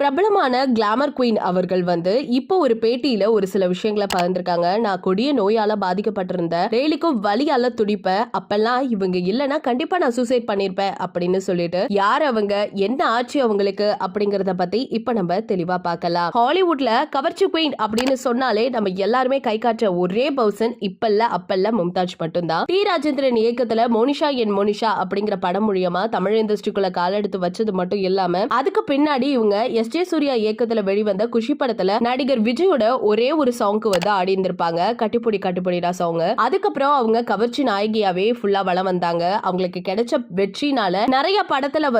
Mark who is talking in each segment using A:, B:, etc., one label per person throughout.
A: பிரபலமான glamour queen அவர்கள் இப்போ ஒரு பேட்டியில ஒரு சில விஷயங்களை பகிர்ந்திருக்காங்க. நான் கொடிய நோயால பாதிக்கப்பட்டிருந்த டெய்லிக்கும் வலியால துடிப்பேன். அப்பெல்லாம் இவங்க இல்லைன்னா கண்டிப்பா நான் சூசைட் பண்ணிருப்பேன் அப்படின்னு சொல்லிட்டு யார் அவங்க, என்ன ஆச்சு அவங்களுக்கு அப்படிங்கறத பத்தி இப்ப நம்ம தெளிவா பார்க்கலாம். ஹாலிவுட்ல கவர்ச்சி குயின் அப்படின்னு சொன்னாலே நம்ம எல்லாருமே கை காட்டுற ஒரே பர்சன் இப்பல்ல அப்பல்ல மும்தாஜ் மட்டும்தான். டி ராஜேந்திரன் இயக்கத்துல மோனிஷா என் மோனிஷா அப்படிங்கிற படம் மூலியமா தமிழ் இண்டஸ்ட்ரிக்குள்ள கால் எடுத்து வச்சது மட்டும் இல்லாம அதுக்கு பின்னாடி இவங்க எஸ்.ஜே. சூர்யா இயக்கத்துல வெளிவந்த குஷி படத்துல நடிகர் விஜயோட ஒரே ஒரு சாங்க்கு ஆடி இருந்திருப்பாங்க, கட்டிப்புடி கட்டிப்புடிடா சாங். அதுக்கப்புறம் அவங்க கவர்ச்சி நாயகியாவே ஃபுல்லா வளம் வந்தாங்க. அவங்களுக்கு கிடைச்ச வெற்றினால நிறைய படத்துல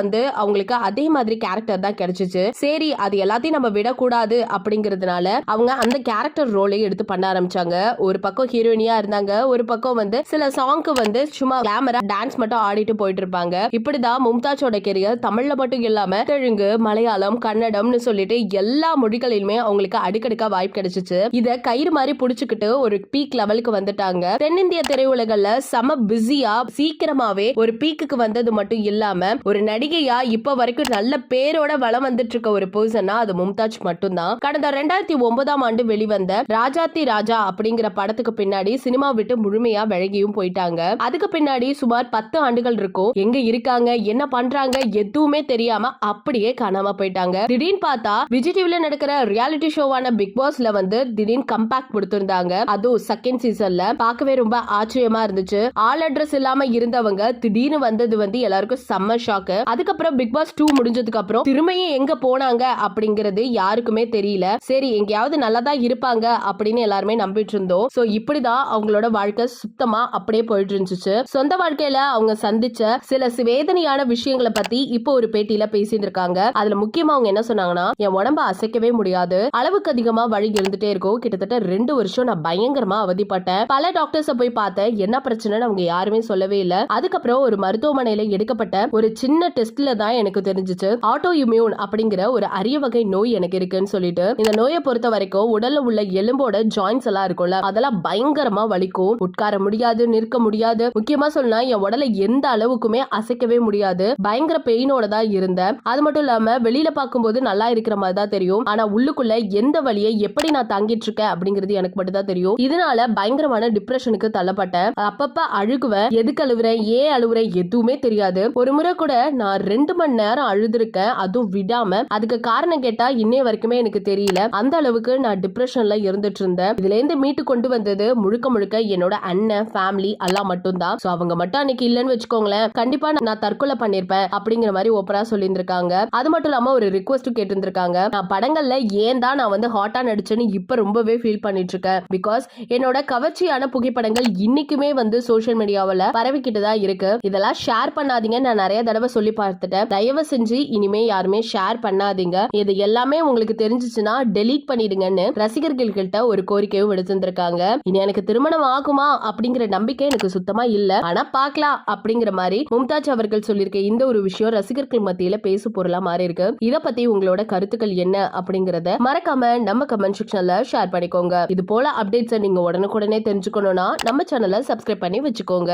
A: அவங்களுக்கு அதே மாதிரி கேரக்டர் தான் கிடைச்சிச்சு. சரி, அது எல்லாத்தையும் நம்ம விடக்கூடாது அப்படிங்கறதுனால அவங்க அந்த கேரக்டர் ரோலை எடுத்து பண்ண ஆரம்பிச்சாங்க. ஒரு பக்கம் ஹீரோயினியா இருந்தாங்க, ஒரு பக்கம் சில சாங்க்கு சும்மா கிளாமரா டான்ஸ் மட்டும் ஆடிட்டு போயிட்டு இருப்பாங்க. இப்படிதான் மும்தாஜோட கெரியர் தமிழ்ல மட்டும் இல்லாம தெலுங்கு, மலையாளம், கன்னடம்னு சொல்லிட்டு எல்லா மொழிகளிலுமே அவங்களுக்கு அடிக்கடிக்கா வாய்ப்பு கிடைச்சிச்சு. இத கயிறு மாதிரி புடிச்சுக்கிட்டு ஒரு பீக் லெவலுக்கு வந்துட்டாங்க. தென்னிந்திய திரையுலகல்ல செம பிஸியா சீக்கிரமாவே ஒரு பீக்குக்கு வந்தது மட்டும் இல்லாம ஒரு நடிகையா இப்ப வரைக்கும் நல்ல பேரோட வளம் வந்துட்டு இருக்க ஒரு பர்சனா அது மும்தாஜ் மட்டும்தான். கடந்த 2009ஆம் ஆண்டு வெளிவந்த ராஜாத்தி ராஜா அப்படிங்கிற படத்துக்கு பின்னாடி சினிமா விட்டு முழுமையா விலகியும் போயிட்டாங்க. அதுக்கு பின்னாடி சுமார் 10 ஆண்டுகள் இருக்கும். எங்க இருக்காங்க, என்ன பண்றாங்க எதுவுமே தெரியாம அப்படியே காணாம போயிட்டாங்க. திடீர்னு பார்த்தா விஜய் டிவில நடக்கிற ரியாலிட்டி ஷோவான பிக் பாஸ்ல திடீர்னு கம்பேக் கொடுத்திருந்தாங்க. அதுவும் செகண்ட் சீசன்ல பார்க்கவே ரொம்ப ஆச்சரியமா இருந்துச்சு. ஆல் அட்ரஸ் இல்லாம இருந்தவங்க திடீர்னு வந்தது எல்லாருக்கும் செம்ம ஷாக். அதுக்கப்புறம் பிக் பாஸ் 2 முடிஞ்சதுக்கு அப்புறம் திரும்பியும் எங்க போனாங்க அப்படிங்கிறது யாருக்குமே தெரியல. சரி, எங்கேயாவது நல்லா தான் இருப்பாங்க அப்படின்னு எல்லாருமே நம்பிட்டு இருந்தோம். சோ இப்படிதான் அவங்களோட வாழ்க்கை சுத்தமா அப்படியே போயிட்டு இருந்துச்சு. சொந்த வாழ்க்கையில அவங்க சந்திச்ச சில வேதனையான விஷயங்களை பத்தி இப்போ ஒரு பேட்டியில பேசியிருக்காங்க. அதுல முக்கியமா அவங்க என்ன சொன்னாங்கன்னா, என் உடம்ப அசைக்கவே முடியாது, அளவுக்கு அதிகமா வலி இருந்துட்டே இருக்கும். கிட்டத்தட்ட 2 வருஷம் நான் பயங்கரமா அவதிப்பட்டேன். பல டாக்டர்ஸ போய் பார்த்தேன், என்ன பிரச்சனைன்னு அவங்க யாருமே சொல்லவே இல்ல. அதுக்கப்புறம் ஒரு மருத்துவமனையில எடுக்கப்பட்ட ஒரு சின்ன டெஸ்ட்ல தான் எனக்கு தெரிஞ்சிச்சு ஆட்டோ இம்யூன் அப்படிங்கிற ஒரு அரிய வகை நோய் எனக்கு இருக்குன்னு சொல்லிட்டு. இந்த நோயை பொறுத்த வரைக்கும் உடல்ல உள்ள எலும்போட ஜாயின்ஸ் எல்லாம் இருக்கும்ல, அதெல்லாம் பயங்கரமா வலிக்கும். உட்கார முடியாது, நிற்க முடியாது. முக்கியமா சொன்னா என் உடலை எந்த அளவுக்குமே அசைக்கவே முடியாது. பயங்கர பெயினோட தான் இருந்தேன். அது மட்டும் இல்லாம வெளியில பார்க்கும்போது நல்லா இருக்கிற மாதிரி தான் தெரியும். ஆனா உள்ளுக்குள்ள எந்த வலியை எப்படி நான் தாங்கிட்டு இருக்கேன் அப்படிங்கிறது எனக்கு மட்டும் தான் தெரியும். இதனால பயங்கரமான டிப்ரெஷனுக்கு தள்ளப்பட்டேன். அப்பப்ப அழுகுவேன், எதுக்கு அழுவுறேன், ஏன் அழுவுறேன் எதுவுமே தெரியாது. ஒரு முறை கூட நான் 2 மணி நேரம் அழுதுருக்கேன், அதுவும் விடாம. அதுக்கு காரணம் கேட்டா இன்னைய வரைக்குமே எனக்கு தெரியல. அந்த அளவுக்கு நான் டிப்ரெஷன்ல இருந்துட்டு இருந்தேன். இதுல இருந்து மீட்டு கொண்டு வந்தது முழுக்க முழுக்க என்னோட அண்ணன், ஃபேமிலி எல்லாம் மட்டும் தான். சோ அவங்க மட்டும் அன்னைக்கு இல்லன்னு வச்சுக்கோங்களேன், கண்டிப்பா நான் தற்கொலை பண்ணிருப்பேன் அப்படிங்கிற மாதிரி ஓப்பரா சொல்லியிருந்திருக்காங்க. அது மட்டும் இல்லாம ஒரு ரிக்வெஸ்ட் கேட்டிருந்திருக்காங்க. நான் படங்கள்ல ஏன் தான் நான் ஹாட்டா நடிச்சேன்னு இப்ப ரொம்பவே ஃபீல் பண்ணிட்டு இருக்கேன். பிகாஸ் என்னோட கவர்ச்சியான புகைப்படங்கள் இன்னைக்குமே சோஷியல் மீடியாவில் பரவிக்கிட்டு தான் இருக்கு. இதெல்லாம் ஷேர் பண்ணாதீங்க, நான் நிறைய தடவை சொல்லி பார்த்துட்டேன். தயவு செஞ்சு இனிமே யாருமே ஷேர் பண்ணாதீங்க. இது எல்லாமே உங்களுக்கு தெரிஞ்சிச்சுன்னா டெலீட் பண்ணிடுங்கன்னு ரசிகர்கள் கிட்ட ஒரு கோரிக்கையும் விடுத்திருந்திருக்காங்க. இனி எனக்கு திருமணம் ஆகுமா அப்படிங்கிற நம்பிக்கை எனக்கு சுத்தமா இல்ல, ஆனா பார்க்கலாம் அப்படிங்கிற மாதிரி மும்தாஜ் அவர்கள் சொல்லியிருக்க இந்த ஒரு விஷயம் ரசிகர்கள் மத்தியில பேசு பொருளா மாறி இருக்கு. இத பத்தி உங்களோட கருத்துக்கள் என்ன அப்படிங்கறத மறக்காம நம்ம கமெண்ட் செக்ஷன்ல ஷேர் பண்ணிக்கோங்க. இது போல அப்டேட்ஸ் நீங்க உடனுக்குடனே தெரிஞ்சுக்கணும்னா நம்ம சேனலை சப்ஸ்கிரைப் பண்ணி வச்சுக்கோங்க.